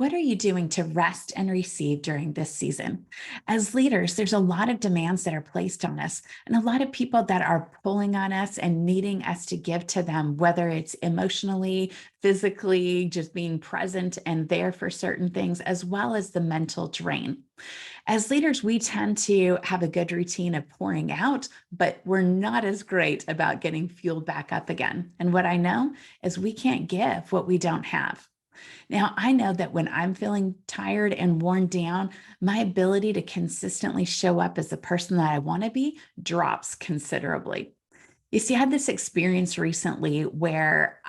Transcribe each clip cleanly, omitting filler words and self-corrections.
What are you doing to rest and receive during this season? As leaders, there's a lot of demands that are placed on us, and a lot of people that are pulling on us and needing us to give to them, whether it's emotionally, physically, just being present and there for certain things, as well as the mental drain. As leaders, we tend to have a good routine of pouring out, but we're not as great about getting fueled back up again. And what I know is we can't give what we don't have. Now, I know that when I'm feeling tired and worn down, my ability to consistently show up as the person that I want to be drops considerably. You see, I had this experience recently where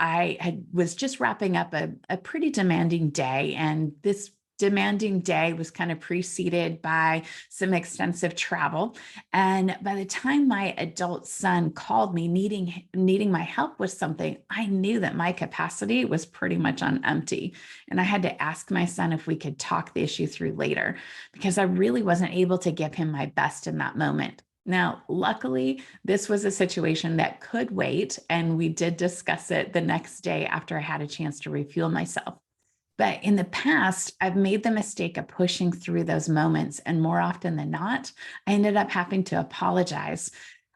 was just wrapping up a pretty demanding day, and this demanding day was kind of preceded by some extensive travel. And by the time my adult son called me needing my help with something, I knew that my capacity was pretty much on empty. And I had to ask my son if we could talk the issue through later because I really wasn't able to give him my best in that moment. Now, luckily, this was a situation that could wait, and we did discuss it the next day after I had a chance to refuel myself. But in the past, I've made the mistake of pushing through those moments. And more often than not, I ended up having to apologize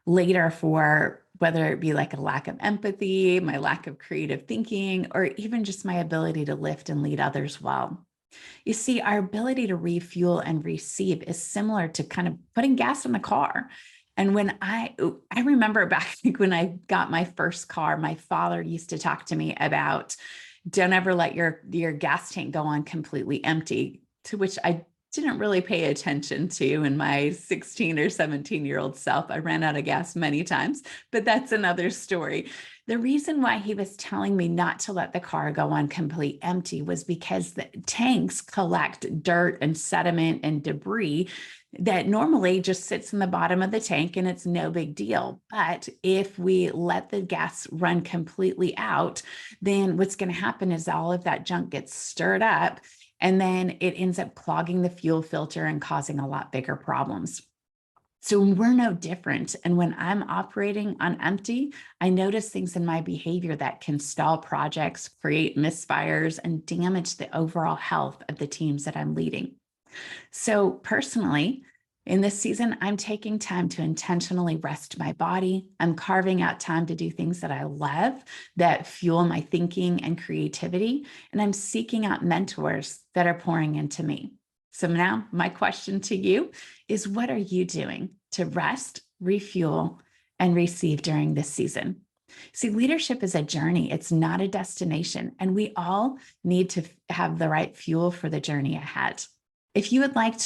later for whether it be like a lack of empathy, my lack of creative thinking, or even just my ability to lift and lead others well. You see, our ability to refuel and receive is similar to kind of putting gas in the car. And when I remember back when I got my first car, my father used to talk to me about don't ever let your gas tank go on completely empty, to which I didn't really pay attention to in my 16 or 17-year-old self. I ran out of gas many times, but that's another story. The reason why he was telling me not to let the car go on complete empty was because the tanks collect dirt and sediment and debris that normally just sits in the bottom of the tank and it's no big deal. But if we let the gas run completely out, then what's going to happen is all of that junk gets stirred up and then it ends up clogging the fuel filter and causing a lot bigger problems. So we're no different. And when I'm operating on empty, I notice things in my behavior that can stall projects, create misfires, and damage the overall health of the teams that I'm leading. So personally, in this season, I'm taking time to intentionally rest my body. I'm carving out time to do things that I love that fuel my thinking and creativity. And I'm seeking out mentors that are pouring into me. So now my question to you is, what are you doing to rest, refuel, and receive during this season? See, leadership is a journey. It's not a destination. And we all need to have the right fuel for the journey ahead. If you would like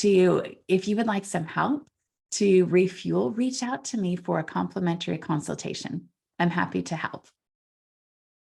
some help to refuel, reach out to me for a complimentary consultation. I'm happy to help.